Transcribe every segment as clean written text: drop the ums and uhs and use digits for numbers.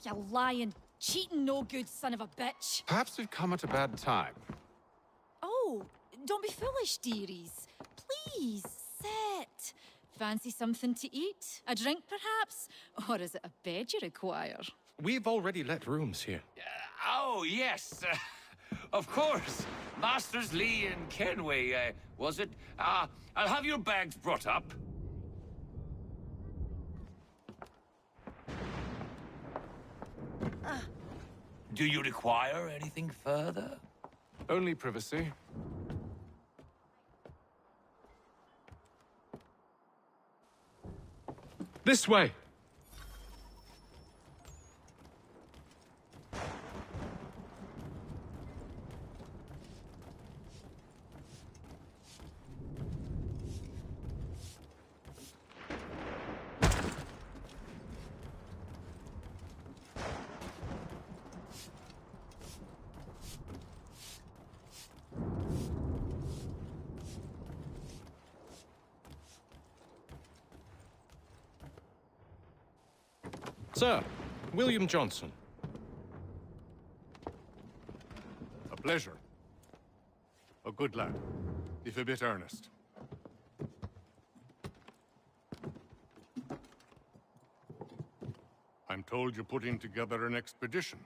You lying, cheating, no good son of a bitch. Perhaps we've come at a bad time. Oh, don't be foolish, dearies. Please, sit. Fancy something to eat? A drink, perhaps? Or is it a bed you require? We've already let rooms here. Oh, yes. Of course. Masters Lee and Kenway, was it? I'll have your bags brought up. Do you require anything further? Only privacy. This way! Sir, William Johnson. A pleasure. A good lad, if a bit earnest. I'm told you're putting together an expedition.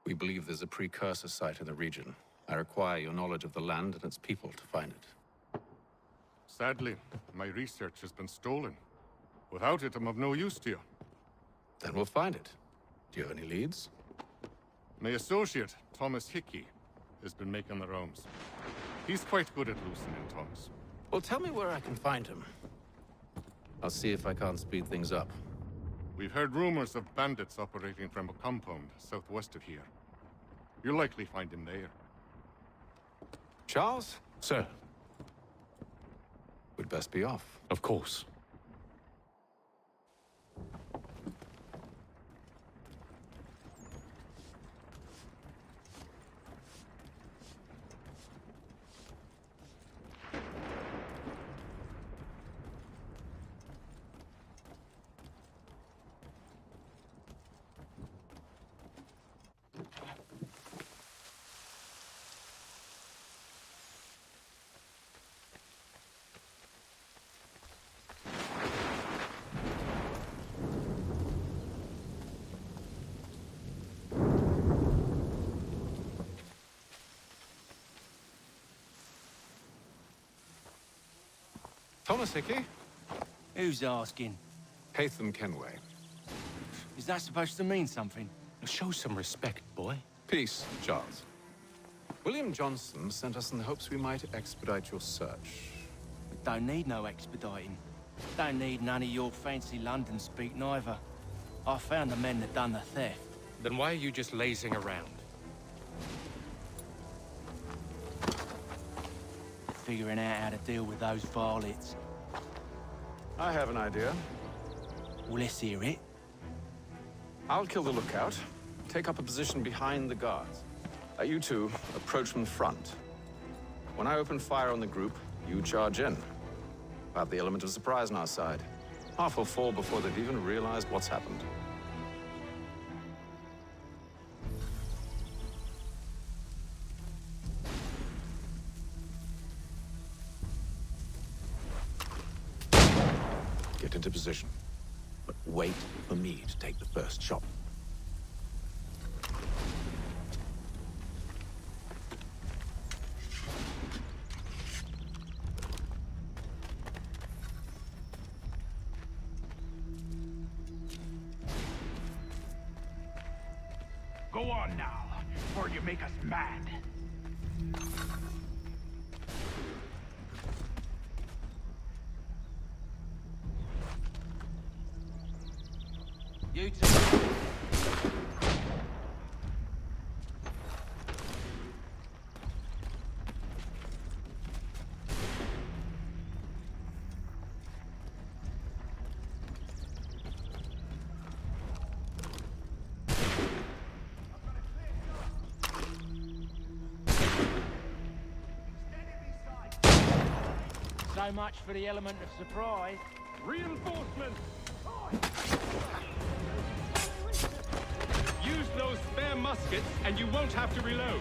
We believe there's a precursor site in the region. I require your knowledge of the land and its people to find it. Sadly, my research has been stolen. Without it, I'm of no use to you. Then we'll find it. Do you have any leads? My associate, Thomas Hickey, has been making the rounds. He's quite good at loosening tongues. Well, tell me where I can find him. I'll see if I can't speed things up. We've heard rumors of bandits operating from a compound southwest of here. You'll likely find him there. Charles? Sir, We'd best be off. of course. Thomas Hickey? Who's asking? Haytham Kenway. Is that supposed to mean something? Show some respect, boy. Peace, Charles. William Johnson sent us in the hopes we might expedite your search. We don't need no expediting. Don't need none of your fancy London speak neither. I found the men that done the theft. Then why are you just lazing around? Figuring out how to deal with those varlets. I have an idea. Well, let's hear it. I'll kill the lookout. Take up a position behind the guards. You two approach from the front. When I open fire on the group, you charge in. We'll have the element of surprise on our side. Half will fall before they've even realized what's happened. Get into position, but wait for me to take the first shot. Go on now, before you make us mad. You two. So much for the element of surprise. Reinforcements! Use those spare muskets, and you won't have to reload.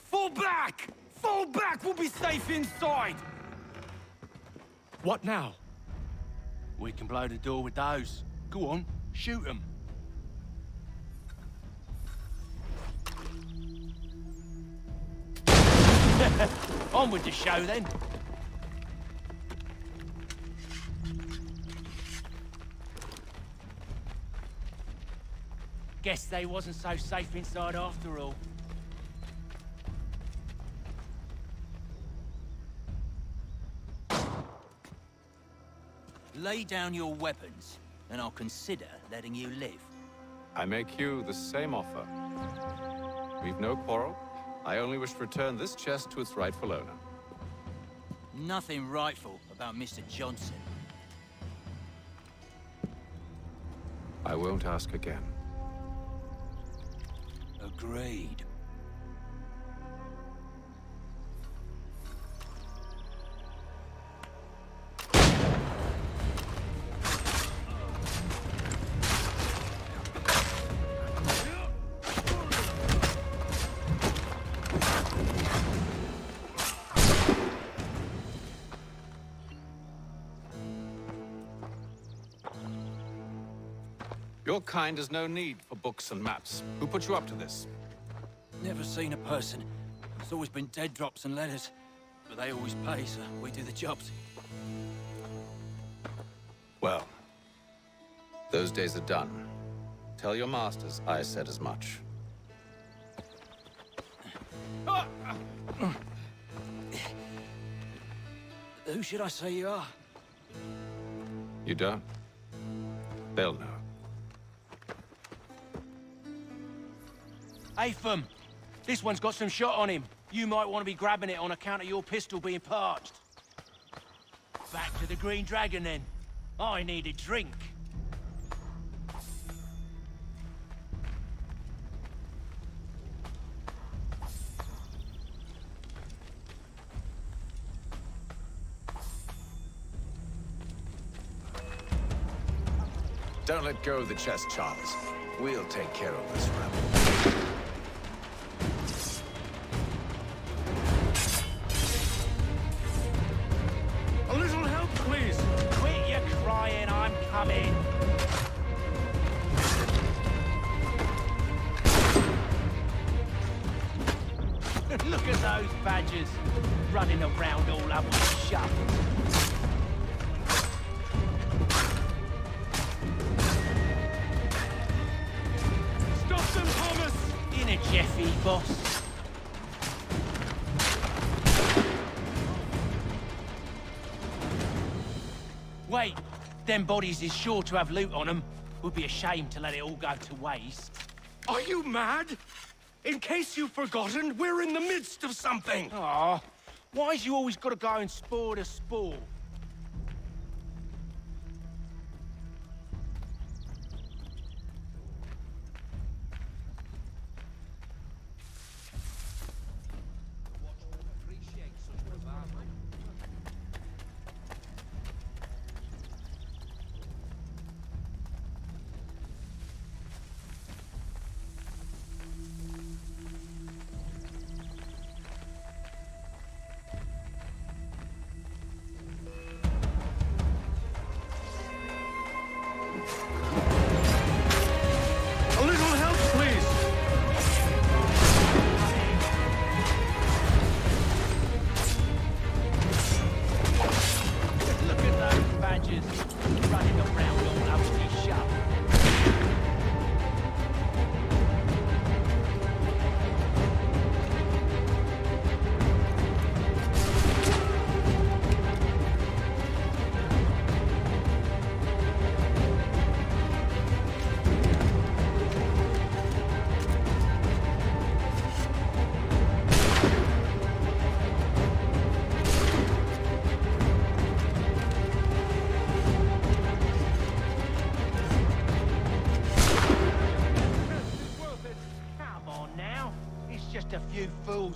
Fall back! Fall back! We'll be safe inside! What now? We can blow the door with those. Go on, shoot them. On with the show, then. Guess they wasn't so safe inside after all. Lay down your weapons, and I'll consider letting you live. I make you the same offer. We've no quarrel. I only wish to return this chest to its rightful owner. Nothing rightful about Mr. Johnson. I won't ask again. Agreed. Your kind has no need for books and maps. Who put you up to this? Never seen a person. It's always been dead drops and letters. But they always pay, so we do the jobs. Well, those days are done. Tell your masters I said as much. Who should I say you are? You don't? They'll know. Atham, this one's got some shot on him. You might want to be grabbing it on account of your pistol being parched. Back to the Green Dragon, then. I need a drink. Don't let go of the chest, Charles. We'll take care of this rebel. A little help, please. Quit your crying, I'm coming. Look at those badgers, running around all up with shovels. Stop them, Thomas! In a Jeffy, boss. Wait, them bodies is sure to have loot on them. Would be a shame to let it all go to waste. Are you mad? In case you've forgotten, we're in the midst of something. Aw, why's you always gotta go and spore the spore?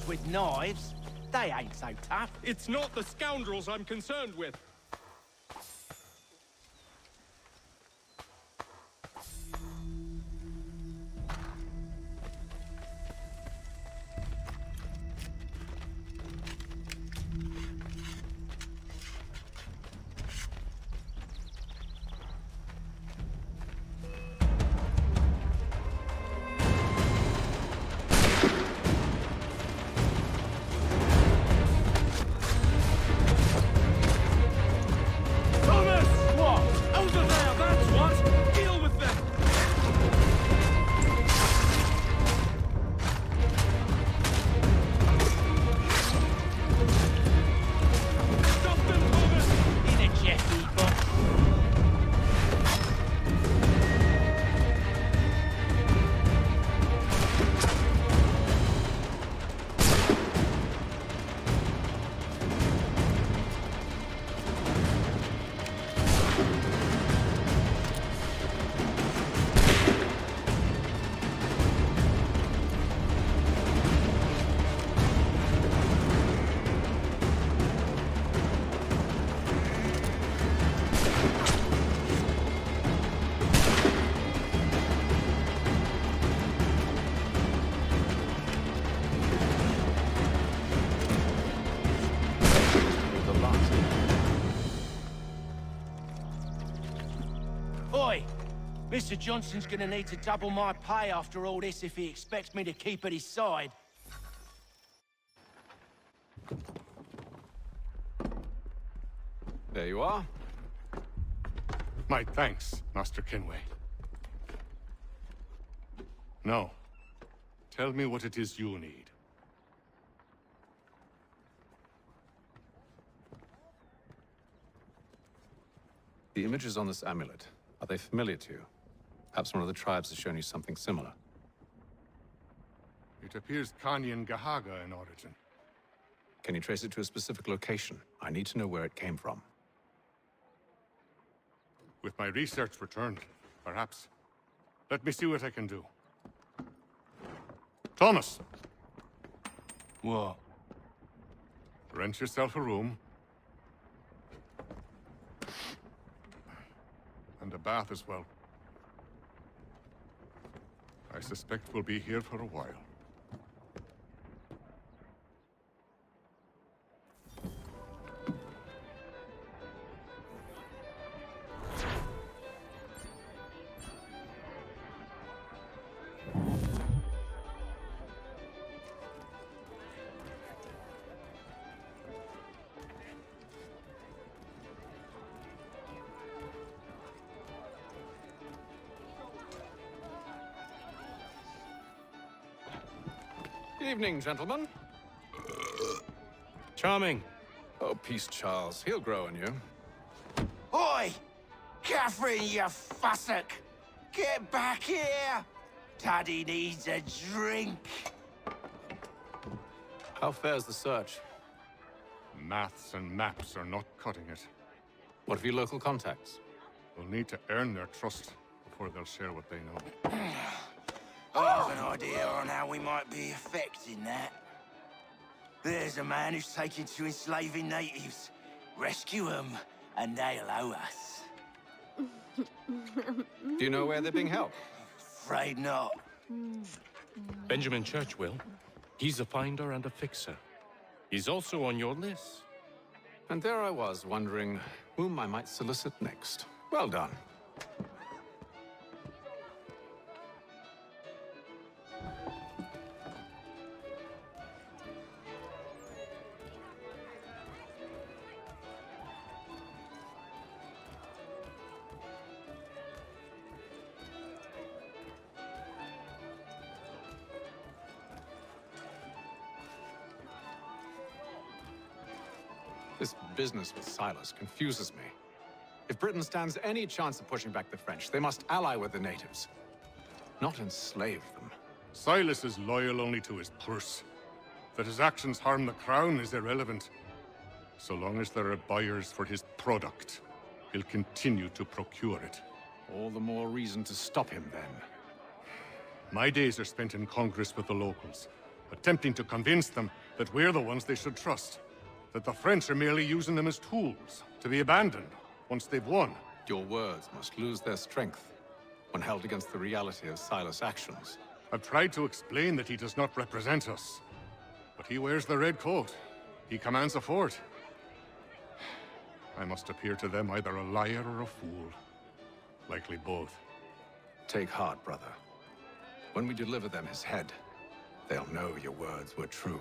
with knives. They ain't so tough. It's not the scoundrels I'm concerned with. Oi! Mr. Johnson's gonna need to double my pay after all this if he expects me to keep at his side. There you are. My thanks, Master Kenway. Now, tell me what it is you need. The images on this amulet, are they familiar to you? Perhaps one of the tribes has shown you something similar. It appears Kanyan Gahaga in origin. Can you trace it to a specific location? I need to know where it came from. With my research returned, perhaps. Let me see what I can do. Thomas! What? Rent yourself a room. And a bath as well. I suspect we'll be here for a while. Evening, gentlemen. Charming. Oh, peace, Charles. He'll grow on you. Oi! Catherine, you fussock! Get back here! Taddy needs a drink. How fares the search? Maths and maps are not cutting it. What of your local contacts? We'll need to earn their trust before they'll share what they know. I have an idea on how we might be affecting that. There's a man who's taken to enslaving natives. Rescue them, and they'll owe us. Do you know where they're being held? Afraid not. Benjamin Church will. He's a finder and a fixer. He's also on your list. And there I was, wondering whom I might solicit next. Well done. This business with Silas confuses me. If Britain stands any chance of pushing back the French, they must ally with the natives, not enslave them. Silas is loyal only to his purse. That his actions harm the crown is irrelevant. So long as there are buyers for his product, he'll continue to procure it. All the more reason to stop him, then. My days are spent in Congress with the locals. attempting to convince them that we're the ones they should trust. That the French are merely using them as tools, to be abandoned once they've won. Your words must lose their strength when held against the reality of Silas' actions. I've tried to explain that he does not represent us. But he wears the red coat. He commands a fort. I must appear to them either a liar or a fool. Likely both. Take heart, brother. When we deliver them his head, they'll know your words were true.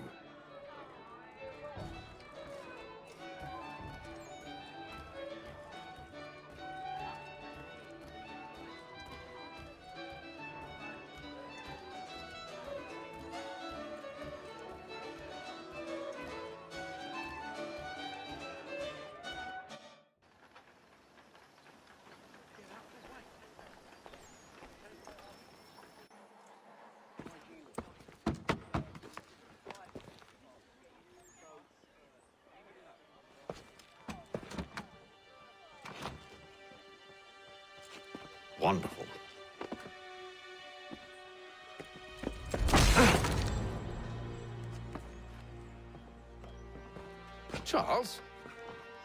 Wonderful. Charles?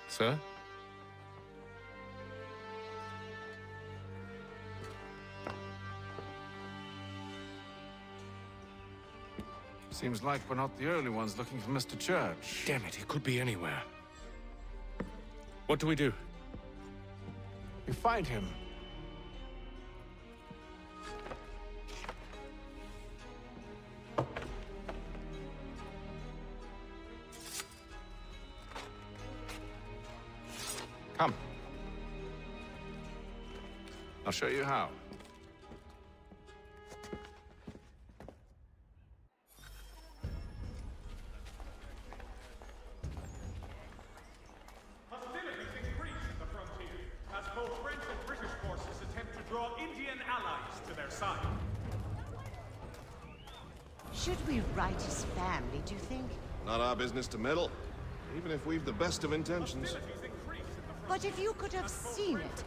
Sir? Seems like we're not the only ones looking for Mr. Church. Damn it, he could be anywhere. What do we do? You find him. Come. I'll show you how. Hostilities increase in the frontier as both French and British forces attempt to draw Indian allies to their side. Should we write his family, do you think? Not our business to meddle, even if we've the best of intentions. But if you could have seen it,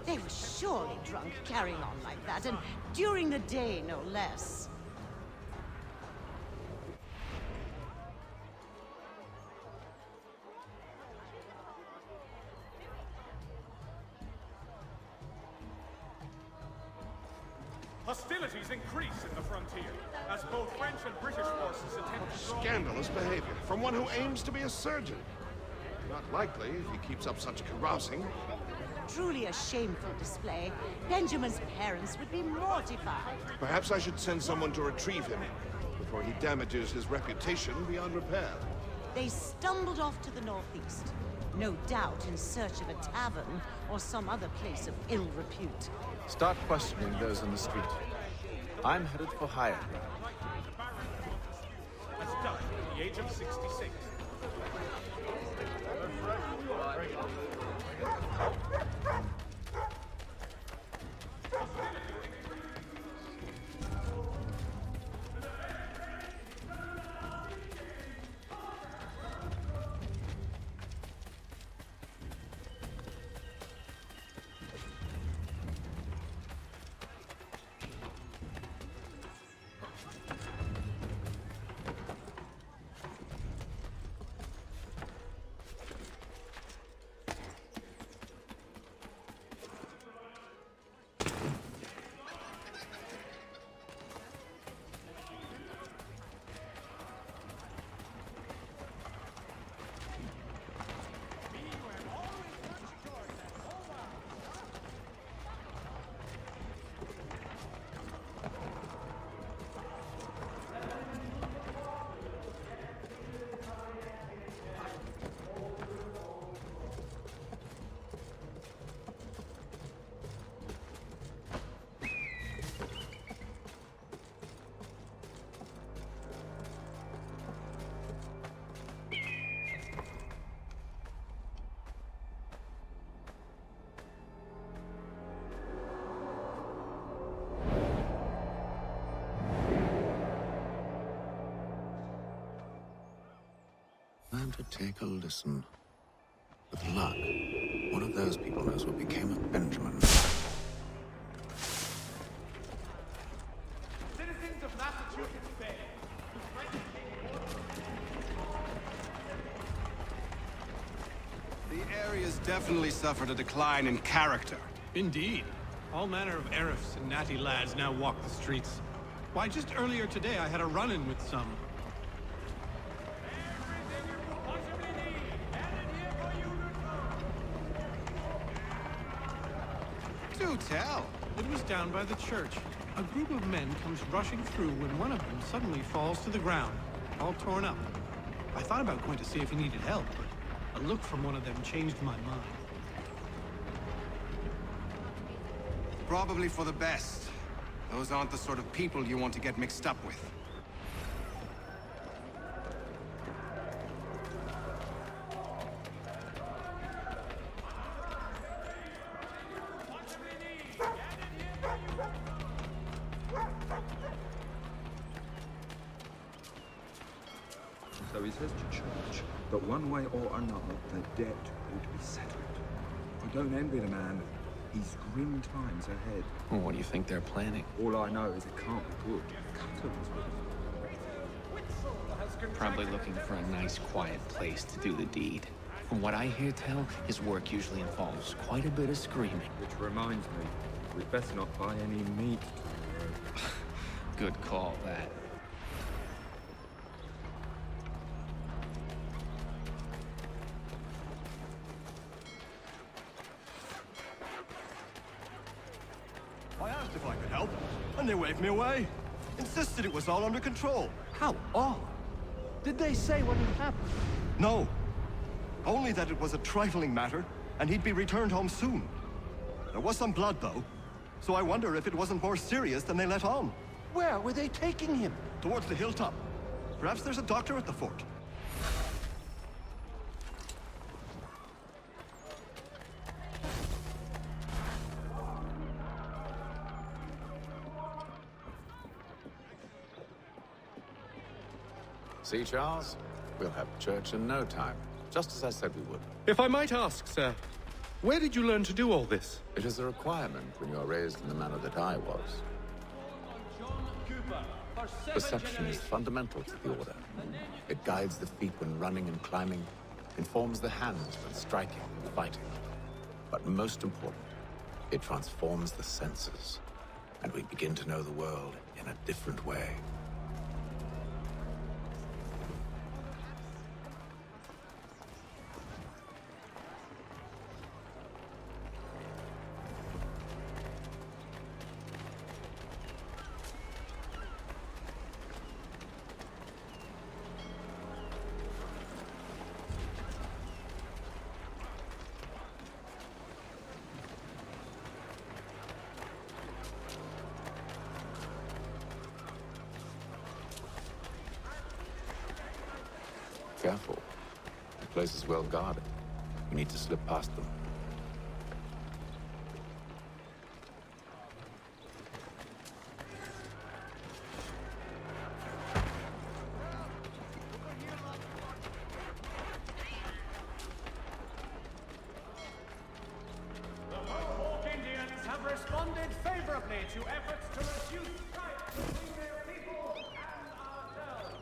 they were surely drunk carrying on like that, and during the day, no less. Hostilities increase in the frontier as both French and British forces attempt to draw... Scandalous behavior from one who aims to be a surgeon. Not likely if he keeps up such carousing. Truly a shameful display. Benjamin's parents would be mortified. Perhaps I should send someone to retrieve him before he damages his reputation beyond repair. They stumbled off to the northeast, no doubt in search of a tavern or some other place of ill repute. Start questioning those on the street. I'm headed for higher ground. Has died at the age of 66. Time to take a listen. With luck, one of those people knows what became of Benjamin. Citizens of Massachusetts Bay, area's definitely suffered a decline in character. Indeed. All manner of Arifs and natty lads now walk the streets. Why, just earlier today I had a run-in with some. Do tell. It was down by the church. A group of men comes rushing through when one of them suddenly falls to the ground, all torn up. I thought about going to see if he needed help, but a look from one of them changed my mind. Probably for the best. Those aren't the sort of people you want to get mixed up with. So he says to church that one way or another the debt would be settled. I don't envy the man. He's grim times ahead. Well, what do you think they're planning? All I know is it can't be good. Customs Probably looking for a nice, quiet place to do the deed. From what I hear tell, his work usually involves quite a bit of screaming. Which reminds me, we'd best not buy any meat tomorrow. Good call, that. I asked if I could help, and they waved me away. Insisted it was all under control. How odd. Did they say what had happened? No. Only that it was a trifling matter, and he'd be returned home soon. There was some blood, though, so I wonder if it wasn't more serious than they let on. Where were they taking him? Towards the hilltop. Perhaps there's a doctor at the fort. See, Charles? We'll have church in no time, just as I said we would. If I might ask, sir, where did you learn to do all this? It is a requirement when you are raised in the manner that I was. Perception is fundamental to the Order. It guides the feet when running and climbing, informs the hands when striking and fighting. But most important, it transforms the senses, and we begin to know the world in a different way. Careful. The place is well guarded. We need to slip past them. The Mohawk Indians have responded favorably to efforts to reduce strife between their people and ourselves.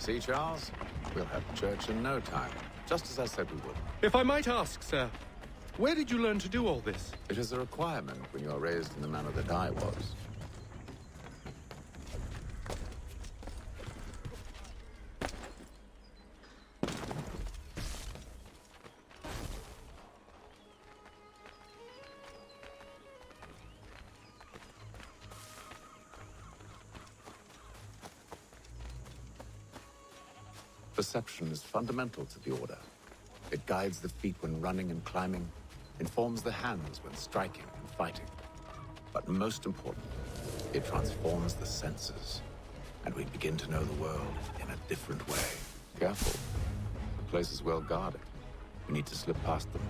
See, Charles? We'll have church in no time, just as I said we would. If I might ask, sir, where did you learn to do all this? It is a requirement when you are raised in the manner that I was. Perception is fundamental to the Order. It guides the feet when running and climbing, informs the hands when striking and fighting. But most important, it transforms the senses, and we begin to know the world in a different way. Careful. The place is well guarded. We need to slip past them.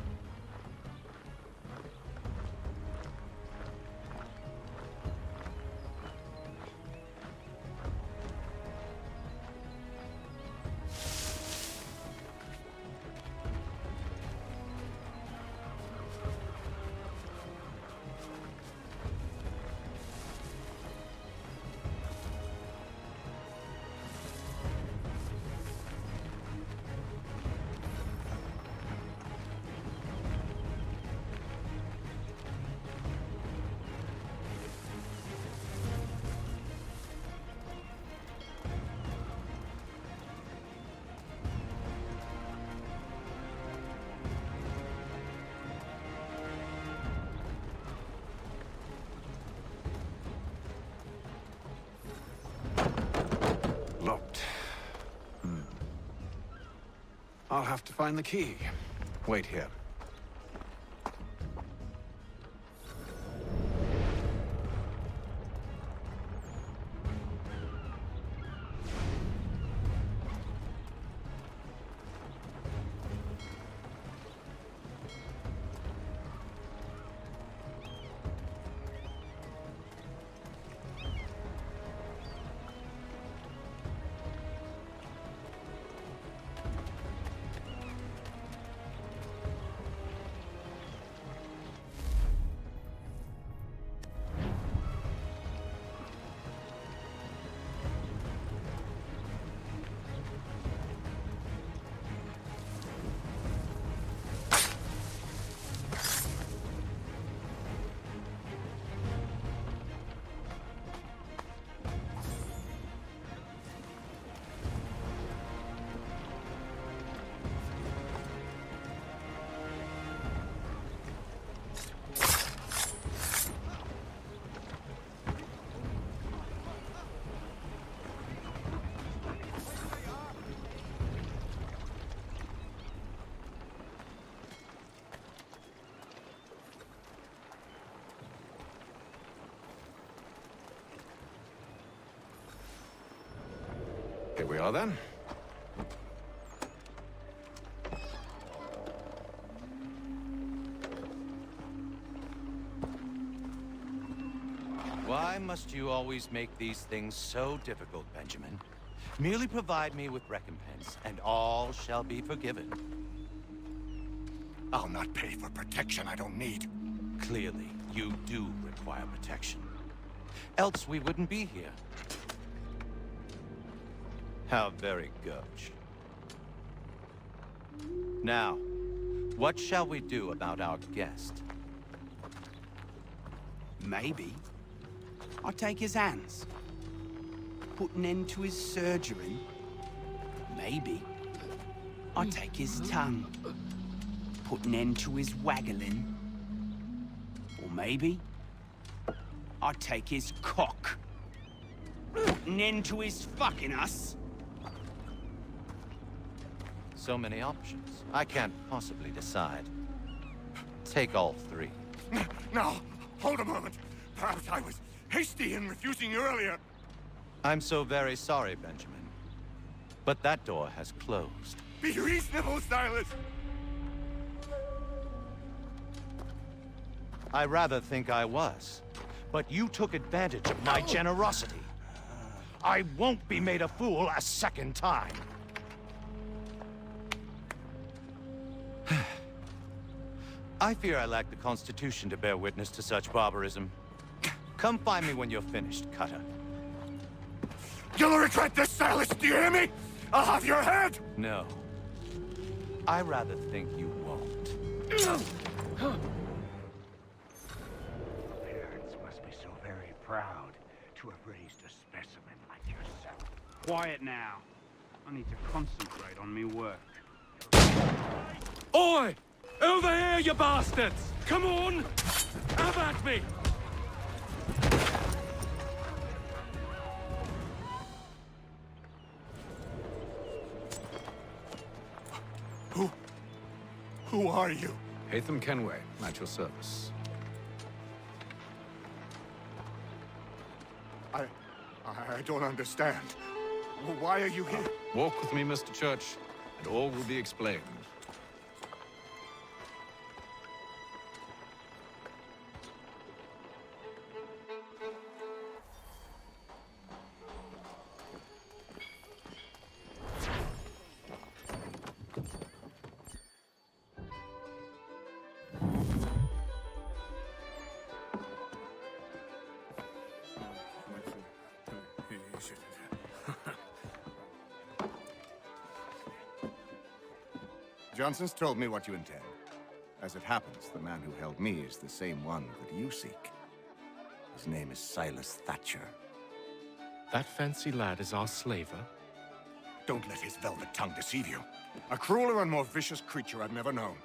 I'll have to find the key. Wait here. Here we are, then. Why must you always make these things so difficult, Benjamin? Merely provide me with recompense, and all shall be forgiven. I'll not pay for protection I don't need. Clearly, you do require protection. Else we wouldn't be here. How very gauche. Now, what shall we do about our guest? Maybe I'll take his hands. Put an end to his surgery. Maybe I'll take his tongue. Put an end to his waggling. Or maybe I'll take his cock. Put an end to his fucking us. So many options. I can't possibly decide. Take all three. No, hold a moment. Perhaps I was hasty in refusing you earlier. I'm so very sorry, Benjamin. But that door has closed. Be reasonable, Silas. I rather think I was. But you took advantage of my generosity. I won't be made a fool a second time. I fear I lack the constitution to bear witness to such barbarism. Come find me when you're finished, Cutter. You'll regret this, Silas, do you hear me? I'll have your head! No. I rather think you won't. Parents must be so very proud to have raised a specimen like yourself. Quiet now. I need to concentrate on me work. Oi! Over here, you bastards! Come on! Have at me! Who are you? Hatham Kenway, at your service. I don't understand. Why are you here? Walk with me, Mr. Church, and all will be explained. Johnson's told me what you intend. As it happens, the man who held me is the same one that you seek. His name is Silas Thatcher. That fancy lad is our slaver? Don't let his velvet tongue deceive you. A crueler and more vicious creature I've never known.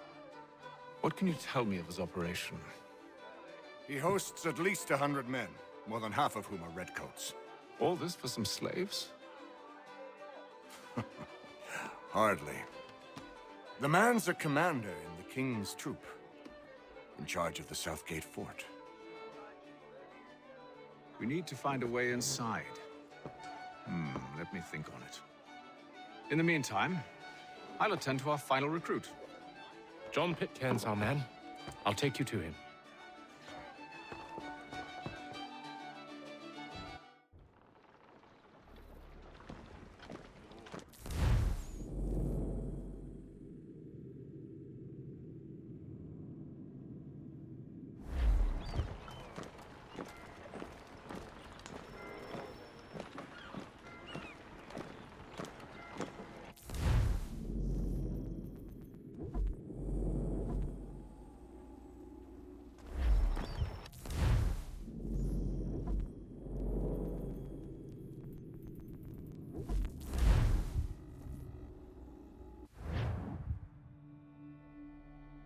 What can you tell me of his operation? He hosts at least 100 men, more than half of whom are redcoats. All this for some slaves? Hardly. The man's a commander in the King's troop, in charge of the Southgate Fort. We need to find a way inside. Let me think on it. In the meantime, I'll attend to our final recruit. John Pitcairn's our man. I'll take you to him.